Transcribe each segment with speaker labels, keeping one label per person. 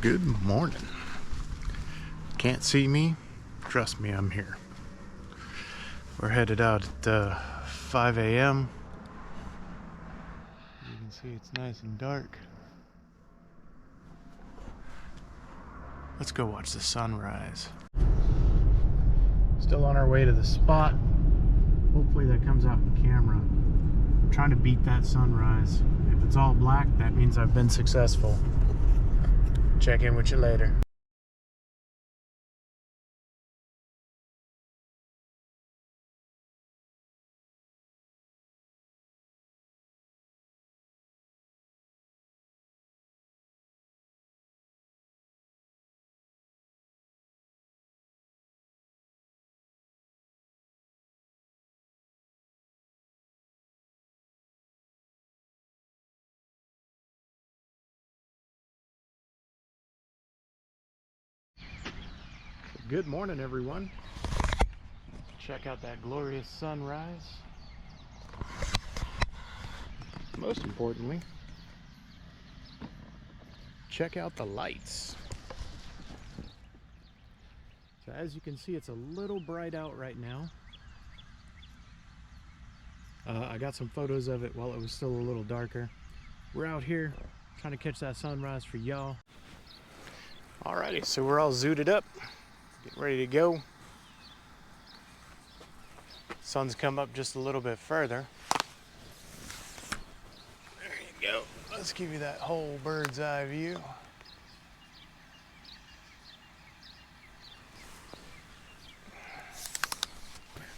Speaker 1: Good morning. Can't see me? Trust me, I'm here. We're headed out at 5 a.m. You can see it's nice and dark. Let's go watch the sunrise. Still on our way to the spot. Hopefully that comes out in camera. I'm trying to beat that sunrise. If it's all black, that means I've been successful. Check in with you later. Good morning, everyone. Check out that glorious sunrise. Most importantly, check out the lights. So as you can see, it's a little bright out right now. I got some photos of it while it was still a little darker. We're out here trying to catch that sunrise for y'all. Alrighty, so we're all zooted up, getting ready to go. Sun's come up just a little bit further. There you go. Let's give you that whole bird's eye view.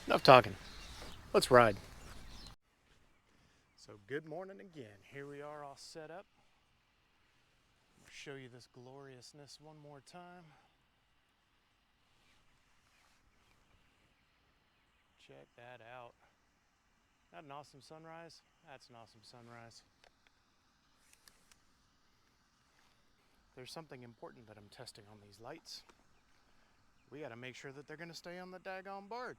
Speaker 1: Enough talking. Let's ride. So good morning again. Here we are all set up. I'll show you this gloriousness one more time. Check that out. That an awesome sunrise? That's an awesome sunrise. There's something important that I'm testing on these lights. We gotta make sure that they're gonna stay on the daggone board.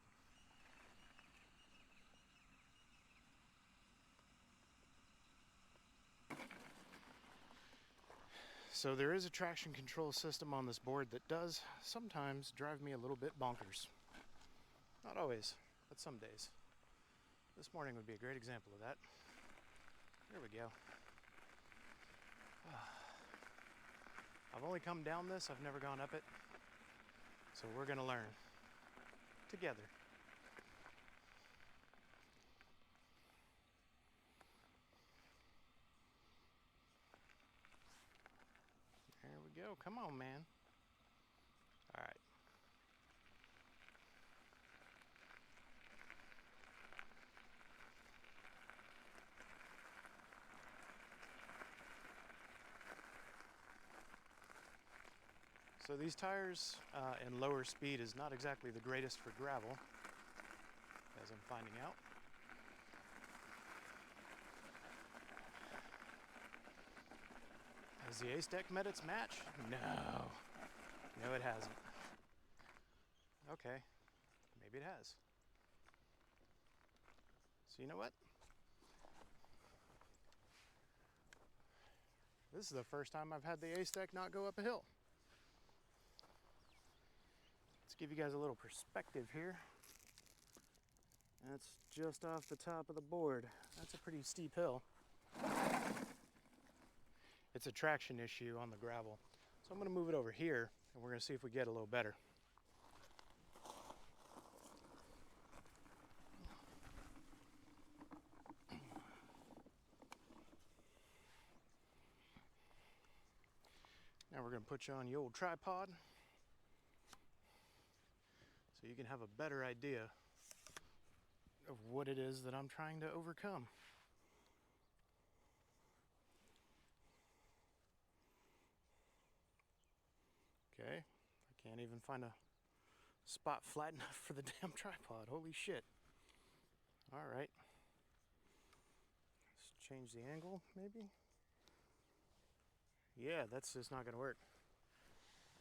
Speaker 1: So there is a traction control system on this board that does sometimes drive me a little bit bonkers. Not always, but some days. This morning would be a great example of that. Here we go. I've only come down this, I've never gone up it. So we're gonna learn together. There we go, come on, man. All right. So these tires in lower speed is not exactly the greatest for gravel, as I'm finding out. Has the ace deck met its match? No, it hasn't. Okay, maybe it has. So you know what? This is the first time I've had the ace deck not go up a hill. Let's give you guys a little perspective here. That's just off the top of the board. That's a pretty steep hill. It's a traction issue on the gravel. So I'm gonna move it over here and we're gonna see if we get a little better. Now we're gonna put you on your old tripod so you can have a better idea of what it is that I'm trying to overcome. Okay, I can't even find a spot flat enough for the damn tripod. Holy shit. All right. Let's change the angle, maybe. Yeah, that's just not gonna work.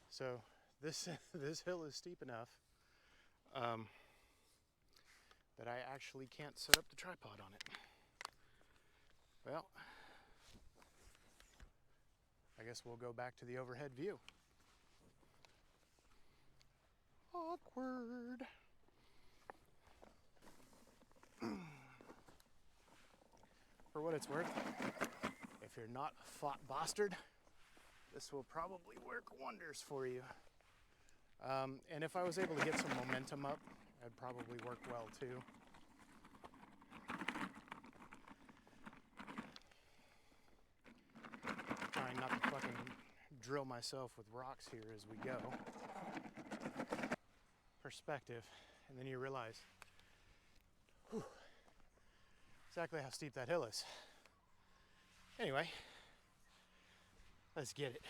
Speaker 1: So this hill is steep enough that I actually can't set up the tripod on it. Well, I guess we'll go back to the overhead view. Awkward. For what it's worth, if you're not a fat bastard, this will probably work wonders for you. And if I was able to get some momentum up, that'd probably work well too. Trying not to fucking drill myself with rocks here as we go. Perspective, and then you realize, whew, exactly how steep that hill is. Anyway, let's get it.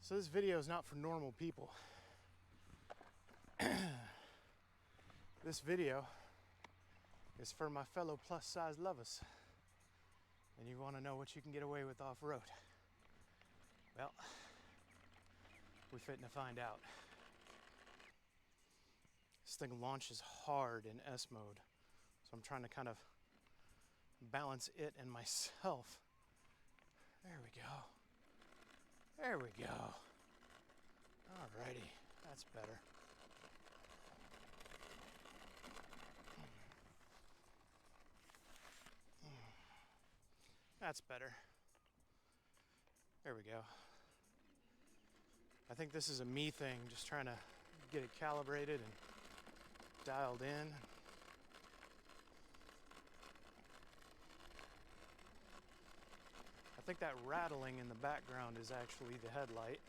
Speaker 1: So this video is not for normal people. This video is for my fellow plus size lovers. And you want to know what you can get away with off-road. Well, we're fitting to find out. This thing launches hard in S mode, so I'm trying to kind of balance it and myself. There we go. There we go. Alrighty, that's better. That's better. There we go. I think this is a me thing, just trying to get it calibrated and dialed in. I think that rattling in the background is actually the headlight.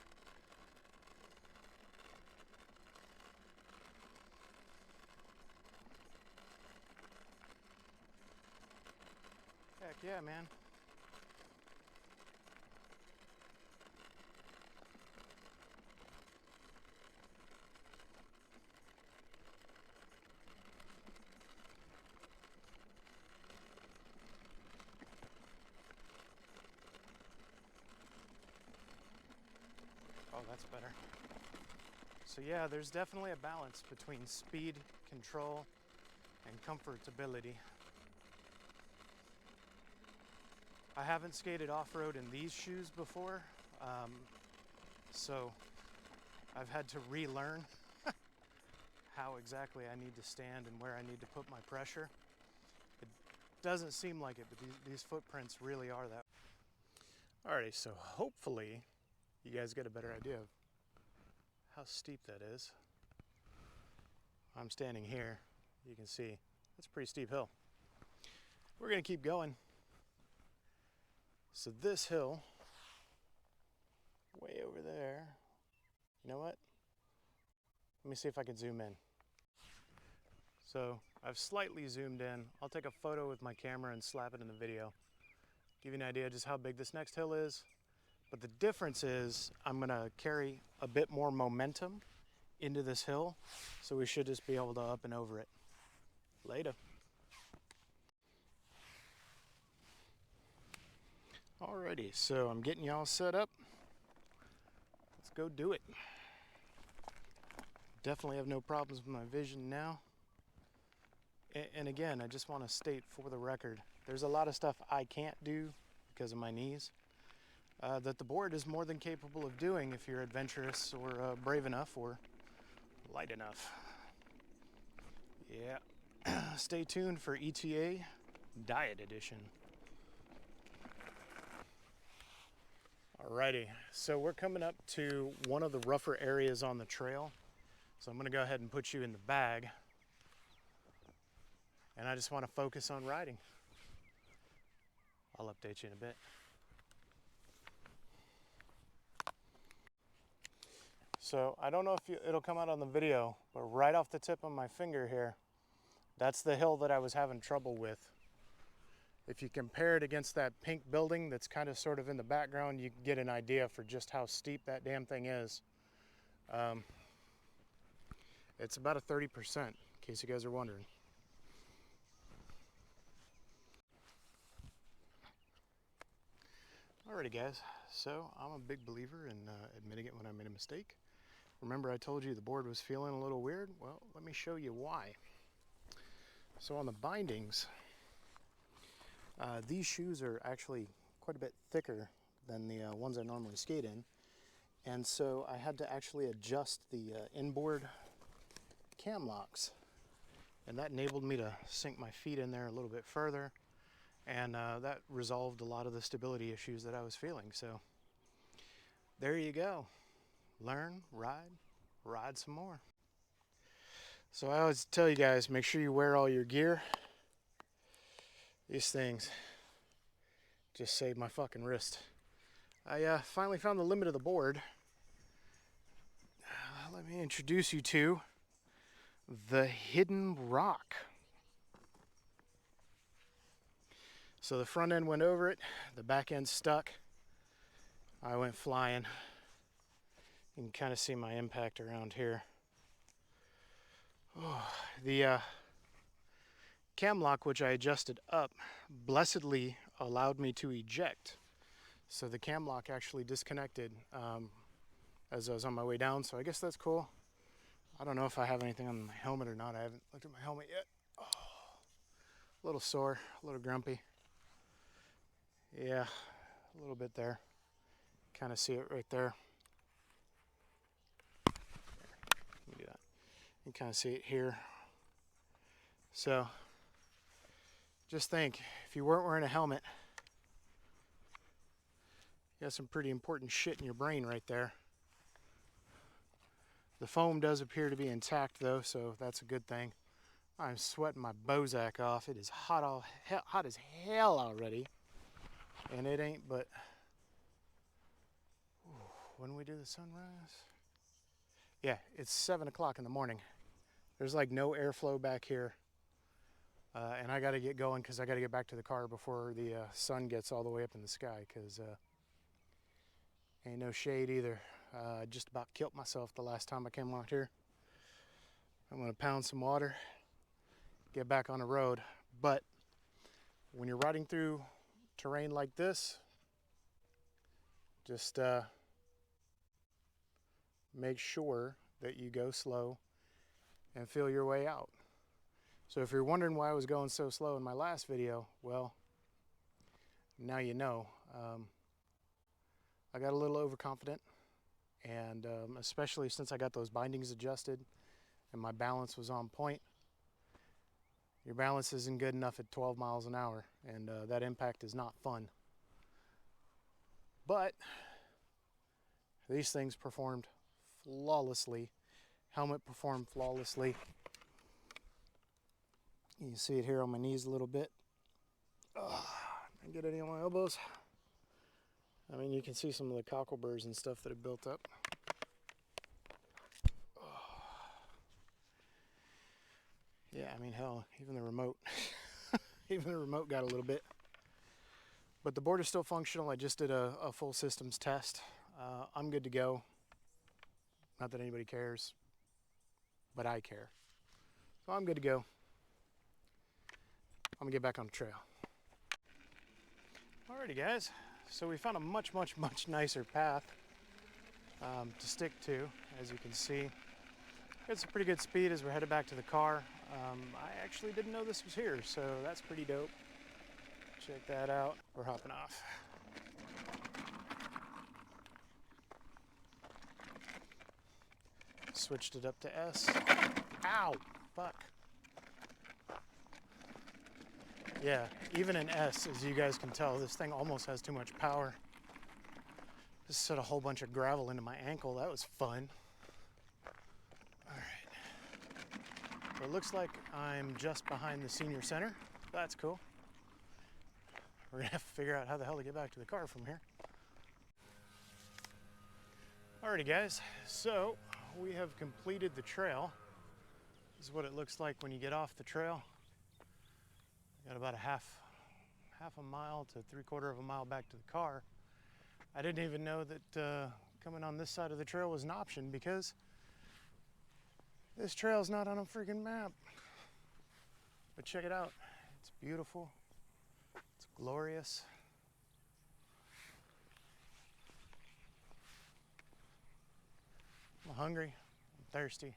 Speaker 1: Heck yeah, man. Oh, that's better. So yeah, there's definitely a balance between speed, control, and comfortability. I haven't skated off-road in these shoes before, so I've had to relearn how exactly I need to stand and where I need to put my pressure. It doesn't seem like it, but these footprints really are that. Alrighty, so hopefully you guys get a better idea of how steep that is. I'm standing here. You can see that's a pretty steep hill. We're gonna keep going. So this hill, way over there, you know what? Let me see if I can zoom in. So I've slightly zoomed in. I'll take a photo with my camera and slap it in the video. Give you an idea just how big this next hill is. But the difference is I'm gonna carry a bit more momentum into this hill, so we should just be able to up and over it. Later. Alrighty, so I'm getting y'all set up. Let's go do it. Definitely have no problems with my vision now. And again, I just want to state for the record, there's a lot of stuff I can't do because of my knees that the board is more than capable of doing if you're adventurous or brave enough or light enough. Yeah. Stay tuned for ETA Diet Edition. Alrighty, so we're coming up to one of the rougher areas on the trail. So I'm gonna go ahead and put you in the bag. And I just wanna focus on riding. I'll update you in a bit. So I don't know if it'll come out on the video, but right off the tip of my finger here, that's the hill that I was having trouble with. If you compare it against that pink building that's kind of sort of in the background, you can get an idea for just how steep that damn thing is. It's about a 30%, in case you guys are wondering. Alrighty guys, so I'm a big believer in admitting it when I made a mistake. Remember I told you the board was feeling a little weird? Well, let me show you why. So on the bindings, these shoes are actually quite a bit thicker than the ones I normally skate in. And so I had to actually adjust the inboard cam locks. And that enabled me to sink my feet in there a little bit further. And that resolved a lot of the stability issues that I was feeling. So there you go. Learn, ride some more. So I always tell you guys, make sure you wear all your gear. These things just saved my fucking wrist. I finally found the limit of the board. Let me introduce you to the Hidden Rock. So the front end went over it, the back end stuck. I went flying. You can kind of see my impact around here. Oh, the cam lock, which I adjusted up, blessedly allowed me to eject. So the cam lock actually disconnected as I was on my way down, so I guess that's cool. I don't know if I have anything on my helmet or not. I haven't looked at my helmet yet. Oh, a little sore, a little grumpy. Yeah, a little bit there. Kind of see it right there. Let me do that. You can kind of see it here. So, just think, if you weren't wearing a helmet, you got some pretty important shit in your brain right there. The foam does appear to be intact though, so that's a good thing. I'm sweating my Bozak off. It is hot as hell already. And it ain't but, when we do the sunrise? Yeah, it's 7 o'clock in the morning. There's like no airflow back here. And I gotta get going because I gotta get back to the car before the sun gets all the way up in the sky, because ain't no shade either. I just about killed myself the last time I came out here. I'm gonna pound some water, get back on the road. But when you're riding through terrain like this, just make sure that you go slow and feel your way out. So if you're wondering why I was going so slow in my last video, well, now you know. I got a little overconfident, and especially since I got those bindings adjusted and my balance was on point. Your balance isn't good enough at 12 miles an hour, and that impact is not fun. But these things performed flawlessly. Helmet performed flawlessly. You can see it here on my knees a little bit. Didn't get any on my elbows. I mean, you can see some of the cockleburrs and stuff that have built up. Yeah, I mean, hell, even the remote, even the remote got a little bit. But the board is still functional. I just did a full systems test. I'm good to go. Not that anybody cares, but I care. So I'm good to go. I'm gonna get back on the trail. Alrighty guys, so we found a much nicer path to stick to, as you can see. It's a pretty good speed as we're headed back to the car. I actually didn't know this was here, so that's pretty dope. Check that out. We're hopping off. Switched it up to S. Ow! Fuck. Yeah, even in S, as you guys can tell, this thing almost has too much power. Just set a whole bunch of gravel into my ankle. That was fun. Alright. So it looks like I'm just behind the senior center. That's cool. We're gonna have to figure out how the hell to get back to the car from here. Alrighty guys, so we have completed the trail. This is what it looks like when you get off the trail. Got about a half a mile to 3/4 of a mile back to the car. I didn't even know that coming on this side of the trail was an option, because this trail's not on a freaking map. But check it out. It's beautiful. It's glorious. I'm hungry. I'm thirsty.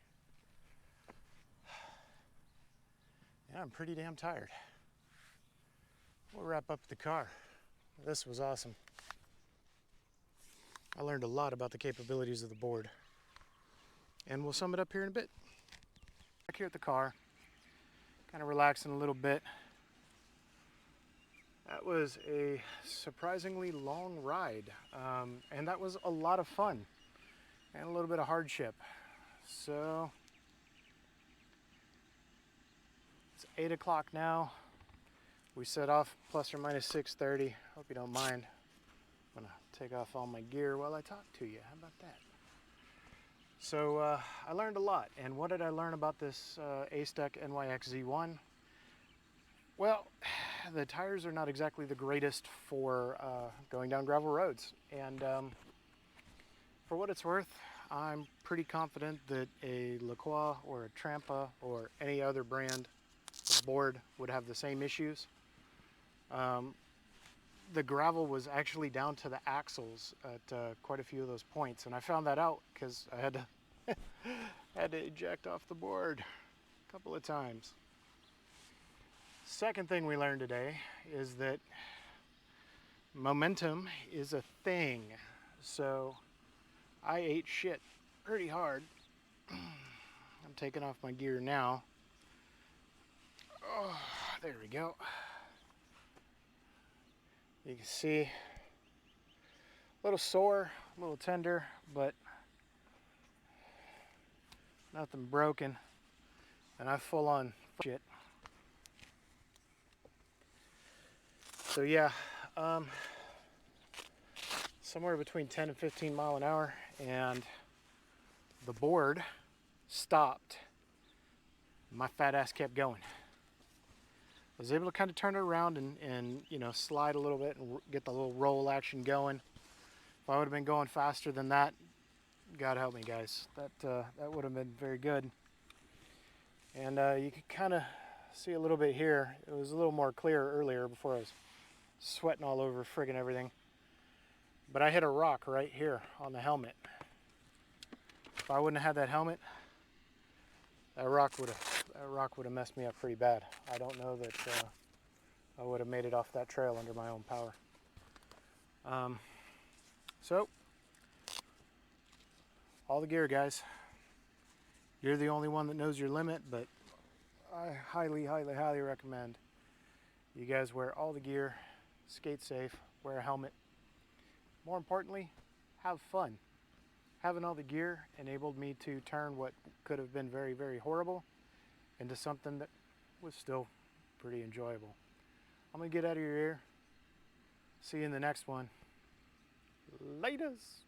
Speaker 1: I'm pretty damn tired. We'll wrap up the car. This was awesome. I learned a lot about the capabilities of the board. And we'll sum it up here in a bit. Back here at the car, kind of relaxing a little bit. That was a surprisingly long ride, and that was a lot of fun and a little bit of hardship. So it's 8 o'clock now. We set off plus or minus 6:30. Hope you don't mind. I'm gonna take off all my gear while I talk to you. How about that? So I learned a lot. And what did I learn about this A-Stuck NYX Z1? Well, the tires are not exactly the greatest for going down gravel roads. And for what it's worth, I'm pretty confident that a Lipoa or a Trampa or any other brand of board would have the same issues. The gravel was actually down to the axles at quite a few of those points, and I found that out because I had to had to eject off the board a couple of times. Second thing we learned today is that momentum is a thing. So I ate shit pretty hard. I'm taking off my gear now. Oh, there we go. You can see a little sore, a little tender, but nothing broken. And I full on shit. So yeah, somewhere between 10 and 15 mile an hour, and the board stopped. My fat ass kept going. I was able to kind of turn it around and you know, slide a little bit and get the little roll action going. If I would have been going faster than that, God help me, guys, that would have been very good. And you can kind of see a little bit here. It was a little more clear earlier before I was sweating all over friggin' everything. But I hit a rock right here on the helmet. If I wouldn't have had that helmet, that rock would have messed me up pretty bad. I don't know that I would have made it off that trail under my own power. So, all the gear, guys. You're the only one that knows your limit, but I highly, highly, highly recommend you guys wear all the gear, skate safe, wear a helmet. More importantly, have fun. Having all the gear enabled me to turn what could have been very, very horrible into something that was still pretty enjoyable. I'm gonna get out of your ear. See you in the next one. Laters.